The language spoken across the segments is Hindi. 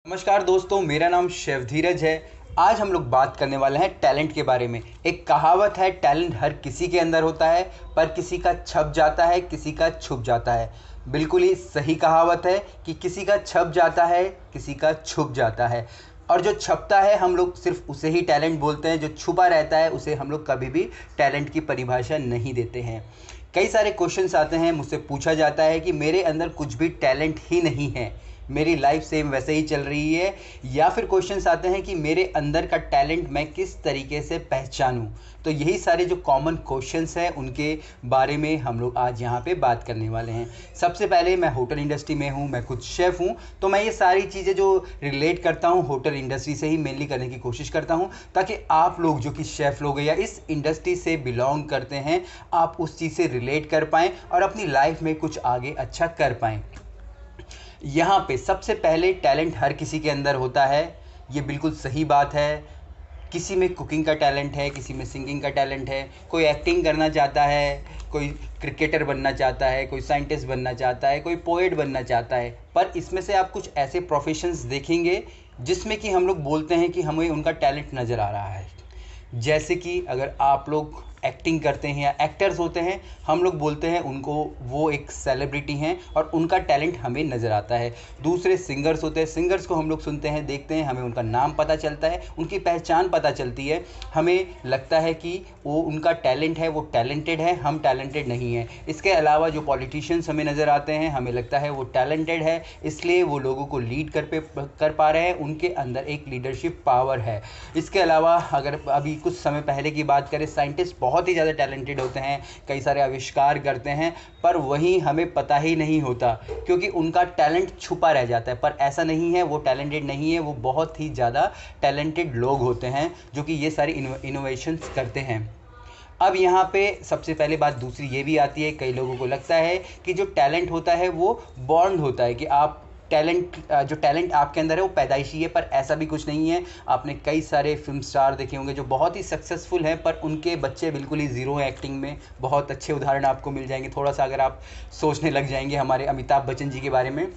नमस्कार दोस्तों, मेरा नाम शेफ धीरज है। आज हम लोग बात करने वाले हैं टैलेंट के बारे में। एक कहावत है, टैलेंट हर किसी के अंदर होता है, पर किसी का छप जाता है, किसी का छुप जाता है। बिल्कुल ही सही कहावत है कि किसी का छप जाता है, किसी का छुप जाता है। और जो छपता है हम लोग सिर्फ उसे ही टैलेंट बोलते हैं, जो छुपा रहता है उसे हम लोग कभी भी टैलेंट की परिभाषा नहीं देते हैं। कई सारे क्वेश्चंस आते हैं, मुझसे पूछा जाता है कि मेरे अंदर कुछ भी टैलेंट ही नहीं है, मेरी लाइफ सेम वैसे ही चल रही है। या फिर क्वेश्चंस आते हैं कि मेरे अंदर का टैलेंट मैं किस तरीके से पहचानूं। तो यही सारे जो कॉमन क्वेश्चंस हैं उनके बारे में हम लोग आज यहाँ पे बात करने वाले हैं। सबसे पहले, मैं होटल इंडस्ट्री में हूँ, मैं खुद शेफ़ हूँ, तो मैं ये सारी चीज़ें जो रिलेट करता हूँ होटल इंडस्ट्री से ही मेनली करने की कोशिश करता हूँ, ताकि आप लोग जो कि शेफ़ लोग हैं या इस इंडस्ट्री से बिलोंग करते हैं, आप उस चीज़ से रिलेट कर पाएँ और अपनी लाइफ में कुछ आगे अच्छा कर पाएँ। यहाँ पे सबसे पहले, टैलेंट हर किसी के अंदर होता है, ये बिल्कुल सही बात है। किसी में कुकिंग का टैलेंट है, किसी में सिंगिंग का टैलेंट है, कोई एक्टिंग करना चाहता है, कोई क्रिकेटर बनना चाहता है, कोई साइंटिस्ट बनना चाहता है, कोई पोएट बनना चाहता है। पर इसमें से आप कुछ ऐसे प्रोफेशंस देखेंगे जिसमें कि हम लोग बोलते हैं कि हमें उनका टैलेंट नज़र आ रहा है। जैसे कि अगर आप लोग एक्टिंग करते हैं या एक्टर्स होते हैं, हम लोग बोलते हैं उनको वो एक सेलिब्रिटी हैं और उनका टैलेंट हमें नज़र आता है। दूसरे सिंगर्स होते हैं, सिंगर्स को हम लोग सुनते हैं, देखते हैं, हमें उनका नाम पता चलता है, उनकी पहचान पता चलती है, हमें लगता है कि वो उनका टैलेंट है, वो टैलेंटेड है, हम टैलेंटेड नहीं हैं। इसके अलावा जो पॉलिटिशियंस हमें नज़र आते हैं, हमें लगता है वो टैलेंटेड है, इसलिए वो लोगों को लीड कर पा रहे हैं, उनके अंदर एक लीडरशिप पावर है। इसके अलावा अगर अभी कुछ समय पहले की बात करें, साइंटिस्ट बहुत ही ज़्यादा टैलेंटेड होते हैं, कई सारे आविष्कार करते हैं, पर वहीं हमें पता ही नहीं होता क्योंकि उनका टैलेंट छुपा रह जाता है। पर ऐसा नहीं है, वो टैलेंटेड नहीं है, वो बहुत ही ज़्यादा टैलेंटेड लोग होते हैं जो कि ये सारी इनोवेशंस करते हैं। अब यहाँ पे सबसे पहले बात दूसरी ये भी आती है, कई लोगों को लगता है कि जो टैलेंट होता है वो बॉर्न होता है, कि आप जो टैलेंट आपके अंदर है वो पैदाइशी है, पर ऐसा भी कुछ नहीं है। आपने कई सारे फिल्म स्टार देखे होंगे जो बहुत ही सक्सेसफुल हैं, पर उनके बच्चे बिल्कुल ही ज़ीरो हैं एक्टिंग में। बहुत अच्छे उदाहरण आपको मिल जाएंगे, थोड़ा सा अगर आप सोचने लग जाएंगे हमारे अमिताभ बच्चन जी के बारे में।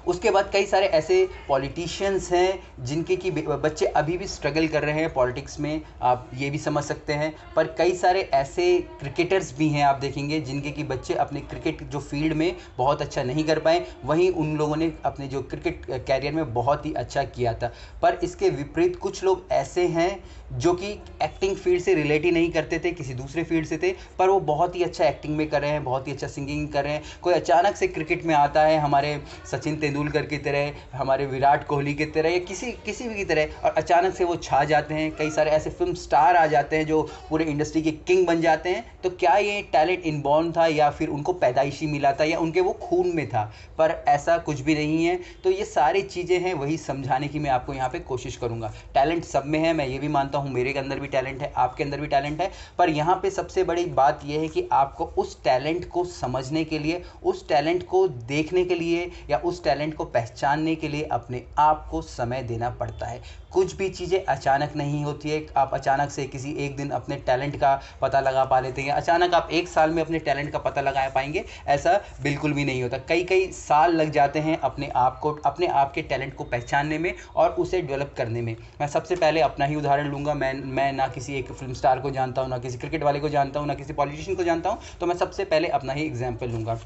उसके बाद कई सारे ऐसे पॉलिटिशियंस हैं जिनके कि बच्चे अभी भी स्ट्रगल कर रहे हैं पॉलिटिक्स में, आप ये भी समझ सकते हैं। पर कई सारे ऐसे क्रिकेटर्स भी हैं, आप देखेंगे, जिनके कि बच्चे अपने क्रिकेट जो फील्ड में बहुत अच्छा नहीं कर पाए, वहीं उन लोगों ने अपने जो क्रिकेट कैरियर में बहुत ही अच्छा किया था। पर इसके विपरीत कुछ लोग ऐसे हैं जो कि एक्टिंग फील्ड से रिलेट ही नहीं करते थे, किसी दूसरे फील्ड से थे, पर वो बहुत ही अच्छा एक्टिंग में कर रहे हैं, बहुत ही अच्छा सिंगिंग कर रहे हैं। कोई अचानक से क्रिकेट में आता है, हमारे सचिन तेंदुलकर की तरह, हमारे विराट कोहली की तरह, या किसी भी की तरह, और अचानक से वो छा जाते हैं। कई सारे ऐसे फिल्म स्टार आ जाते हैं जो पूरे इंडस्ट्री के किंग बन जाते हैं। तो क्या ये टैलेंट इनबॉर्न था या फिर उनको पैदाइशी मिला था या उनके वो खून में था? पर ऐसा कुछ भी नहीं है। तो ये सारी चीज़ें हैं, वही समझाने की मैं आपको यहाँ पे कोशिश करूँगा। टैलेंट सब में है, मैं ये भी मानता हूँ, मेरे अंदर भी टैलेंट है, आपके अंदर भी टैलेंट है। पर यहाँ पे सबसे बड़ी बात यह है कि आपको उस टैलेंट को समझने के लिए, उस टैलेंट को देखने के लिए या उस टैलेंट को पहचानने के लिए अपने आप को समय देना पड़ता है। कुछ भी चीज़ें अचानक नहीं होती है। आप अचानक से किसी एक दिन अपने टैलेंट का पता लगा पा लेते हैं, अचानक आप एक साल में अपने टैलेंट का पता लगा पाएंगे, ऐसा बिल्कुल भी नहीं होता। कई कई साल लग जाते हैं अपने आप के टैलेंट को पहचानने में और उसे डेवलप करने में। मैं सबसे पहले अपना ही उदाहरण लूँगा। मैं ना किसी एक फिल्म स्टार को जानता हूँ, ना किसी क्रिकेट वाले को जानता हूँ, ना किसी पॉलिटिशियन को जानता हूँ, तो मैं सबसे पहले अपना ही एग्जाम्पल लूँगा।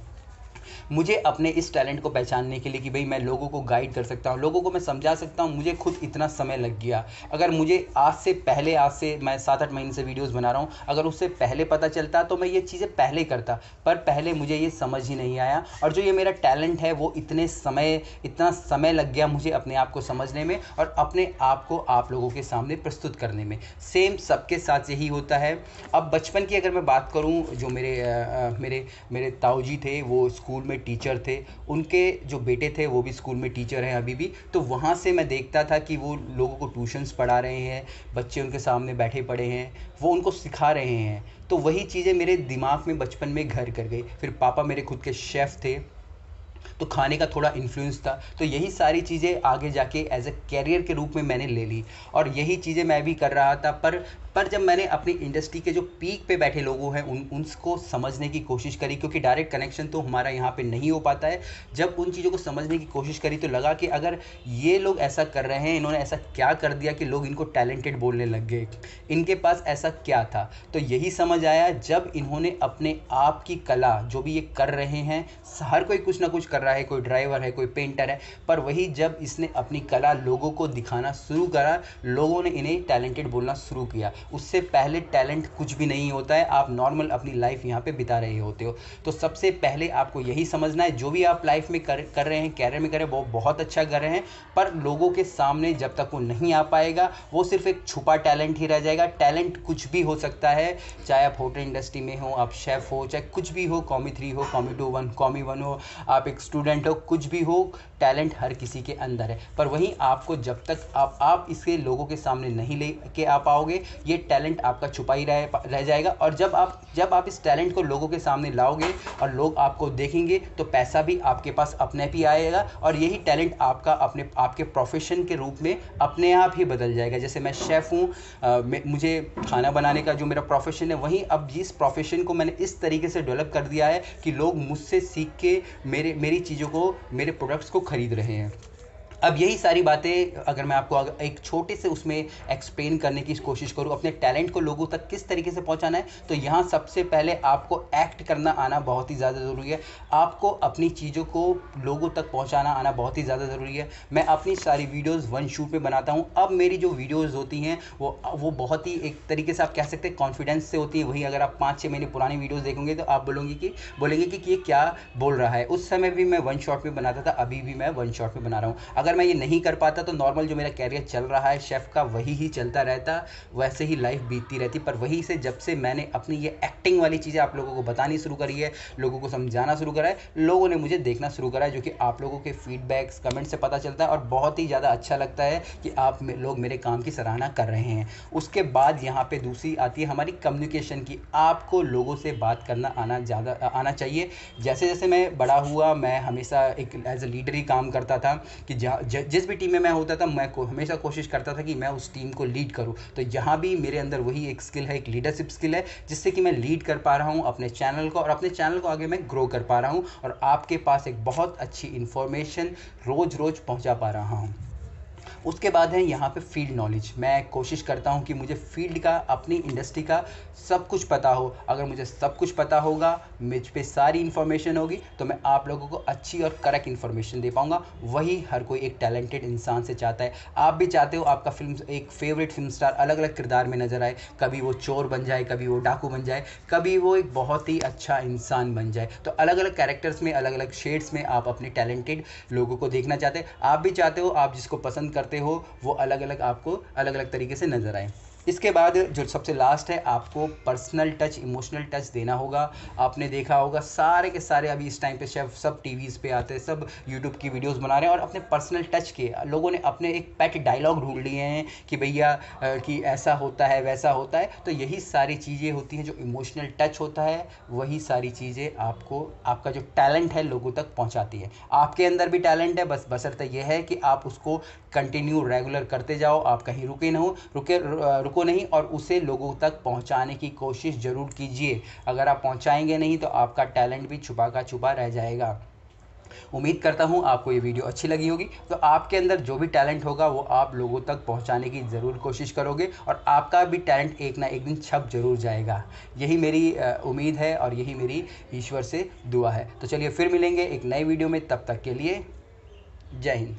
मुझे अपने इस टैलेंट को पहचानने के लिए कि भाई मैं लोगों को गाइड कर सकता हूँ, लोगों को मैं समझा सकता हूँ, मुझे खुद इतना समय लग गया। अगर मुझे आज से मैं 7-8 महीने से वीडियोस बना रहा हूँ, अगर उससे पहले पता चलता तो मैं ये चीज़ें पहले करता, पर पहले मुझे ये समझ ही नहीं आया। और जो ये मेरा टैलेंट है वो इतना समय लग गया मुझे अपने आप को समझने में और अपने आप को आप लोगों के सामने प्रस्तुत करने में। सेम सबके साथ यही होता है। अब बचपन की अगर मैं बात करूँ, जो मेरे ताऊ जी थे, वो स्कूल में टीचर थे, उनके जो बेटे थे वो भी स्कूल में टीचर हैं अभी भी। तो वहाँ से मैं देखता था कि वो लोगों को ट्यूशन्स पढ़ा रहे हैं, बच्चे उनके सामने बैठे पड़े हैं, वो उनको सिखा रहे हैं। तो वही चीज़ें मेरे दिमाग में बचपन में घर कर गई। फिर पापा मेरे खुद के शेफ़ थे, तो खाने का थोड़ा इन्फ्लुएंस था। तो यही सारी चीज़ें आगे जाके एज ए कैरियर के रूप में मैंने ले ली और यही चीज़ें मैं भी कर रहा था। पर पर जब मैंने अपनी इंडस्ट्री के जो पीक पे बैठे लोगों हैं उनको समझने की कोशिश करी, क्योंकि डायरेक्ट कनेक्शन तो हमारा यहाँ पे नहीं हो पाता है। जब उन चीज़ों को समझने की कोशिश करी तो लगा कि अगर ये लोग ऐसा कर रहे हैं, इन्होंने ऐसा क्या कर दिया कि लोग इनको टैलेंटेड बोलने लग गए, इनके पास ऐसा क्या था। तो यही समझ आया जब इन्होंने अपने आप की कला, जो भी ये कर रहे हैं, हर कोई कुछ ना कुछ कर रहा है, कोई ड्राइवर है, कोई पेंटर है, पर वही जब इसने अपनी कला लोगों को दिखाना शुरू करा, लोगों ने इन्हें टैलेंटेड बोलना शुरू किया। उससे पहले टैलेंट कुछ भी नहीं होता है, आप नॉर्मल अपनी लाइफ यहाँ पे बिता रहे होते हो। तो सबसे पहले आपको यही समझना है, जो भी आप लाइफ में कर रहे हैं, कैरियर में कर रहे हैं, वो बहुत अच्छा कर रहे हैं, पर लोगों के सामने जब तक वो नहीं आ पाएगा, वो सिर्फ एक छुपा टैलेंट ही रह जाएगा। टैलेंट कुछ भी हो सकता है, चाहे आप होटल इंडस्ट्री में हो, आप शेफ़ हो, चाहे कुछ भी हो, कॉमी 3 हो, कॉमी 2 1 कॉमी 1 हो, आप एक स्टूडेंट हो, कुछ भी हो, टैलेंट हर किसी के अंदर है। पर वहीं आपको जब तक आप इसे लोगों के सामने नहीं लेके आ पाओगे, ये टैलेंट आपका छुपा ही रह जाएगा। और जब आप इस टैलेंट को लोगों के सामने लाओगे और लोग आपको देखेंगे, तो पैसा भी आपके पास अपने आप ही आएगा, और यही टैलेंट आपके प्रोफेशन के रूप में अपने आप ही बदल जाएगा। जैसे मैं शेफ़ हूँ, मुझे खाना बनाने का जो मेरा प्रोफेशन है, वहीं अब जिस प्रोफेशन को मैंने इस तरीके से डेवलप कर दिया है कि लोग मुझसे सीख के मेरी चीज़ों को, मेरे प्रोडक्ट्स को खरीद रहे हैं। अब यही सारी बातें अगर मैं आपको एक छोटे से उसमें एक्सप्लेन करने की कोशिश करूँ, अपने टैलेंट को लोगों तक किस तरीके से पहुंचाना है, तो यहाँ सबसे पहले आपको एक्ट करना आना बहुत ही ज़्यादा ज़रूरी है। आपको अपनी चीज़ों को लोगों तक पहुंचाना आना बहुत ही ज़्यादा ज़रूरी है। मैं अपनी सारी वीडियोज़ वन शूट में बनाता हूँ। अब मेरी जो वीडियोज़ होती हैं वो बहुत ही एक तरीके से आप कह सकते हैं कॉन्फिडेंस से होती है। वही अगर आप 5-6 महीने पुरानी वीडियोज़ देखोगे तो आप बोलेंगे कि ये क्या बोल रहा है। उस समय भी मैं वन शॉट में बनाता था, अभी भी मैं वन शॉट में बना रहा हूँ। अगर मैं ये नहीं कर पाता तो नॉर्मल जो मेरा कैरियर चल रहा है शेफ़ का, वही ही चलता रहता, वैसे ही लाइफ बीतती रहती। पर वहीं से जब से मैंने अपनी ये एक्टिंग वाली चीज़ें आप लोगों को बतानी शुरू करी है, लोगों को समझाना शुरू करा है, लोगों ने मुझे देखना शुरू करा है, जो कि आप लोगों के फीडबैक्स, कमेंट से पता चलता है, और बहुत ही ज़्यादा अच्छा लगता है कि लोग मेरे काम की सराहना कर रहे हैं। उसके बाद यहाँ पे दूसरी आती है हमारी कम्युनिकेशन की। आपको लोगों से बात करना आना चाहिए। जैसे जैसे मैं बड़ा हुआ, मैं हमेशा एक एज ए लीडर ही काम करता था कि जिस भी टीम में मैं होता था, मैं हमेशा कोशिश करता था कि मैं उस टीम को लीड करूं। तो यहाँ भी मेरे अंदर वही एक स्किल है, एक लीडरशिप स्किल है, जिससे कि मैं लीड कर पा रहा हूँ अपने चैनल को, और अपने चैनल को आगे मैं ग्रो कर पा रहा हूँ, और आपके पास एक बहुत अच्छी इन्फॉर्मेशन रोज़ रोज़ पहुँचा पा रहा हूँ। उसके बाद है यहाँ पे फील्ड नॉलेज। मैं कोशिश करता हूँ कि मुझे फील्ड का, अपनी इंडस्ट्री का सब कुछ पता हो। अगर मुझे सब कुछ पता होगा, मुझ पे सारी इन्फॉर्मेशन होगी, तो मैं आप लोगों को अच्छी और करेक्ट इन्फॉर्मेशन दे पाऊँगा। वही हर कोई एक टैलेंटेड इंसान से चाहता है। आप भी चाहते हो आपका एक फेवरेट फिल्म स्टार अलग अलग किरदार में नजर आए, कभी वो चोर बन जाए, कभी वो डाकू बन जाए, कभी वो एक बहुत ही अच्छा इंसान बन जाए। तो अलग अलग कैरेक्टर्स में, अलग अलग शेड्स में आप अपने टैलेंटेड लोगों को देखना चाहते हैं। आप भी चाहते हो आप जिसको पसंद करते हो वो अलग अलग आपको अलग अलग तरीके से नजर आए। इसके बाद जो सबसे लास्ट है, आपको पर्सनल टच, इमोशनल टच देना होगा। आपने देखा होगा सारे के सारे अभी इस टाइम पे शेफ सब टीवीज़ पे आते हैं, सब यूट्यूब की वीडियोस बना रहे हैं, और अपने पर्सनल टच के लोगों ने अपने एक पेट डायलॉग ढूंढ लिए हैं कि भैया कि ऐसा होता है, वैसा होता है। तो यही सारी चीज़ें होती हैं जो इमोशनल टच होता है, वही सारी चीज़ें आपको आपका जो टैलेंट है लोगों तक पहुँचाती है। आपके अंदर भी टैलेंट है, बस बशर्ते यह है कि आप उसको कंटिन्यू रेगुलर करते जाओ, आप कहीं रुको नहीं, और उसे लोगों तक पहुंचाने की कोशिश ज़रूर कीजिए। अगर आप पहुंचाएंगे नहीं तो आपका टैलेंट भी छुपा का छुपा रह जाएगा। उम्मीद करता हूं आपको ये वीडियो अच्छी लगी होगी। तो आपके अंदर जो भी टैलेंट होगा वो आप लोगों तक पहुंचाने की ज़रूर कोशिश करोगे, और आपका भी टैलेंट एक ना एक दिन छप जरूर जाएगा। यही मेरी उम्मीद है, और यही मेरी ईश्वर से दुआ है। तो चलिए फिर मिलेंगे एक नई वीडियो में, तब तक के लिए जय हिंद।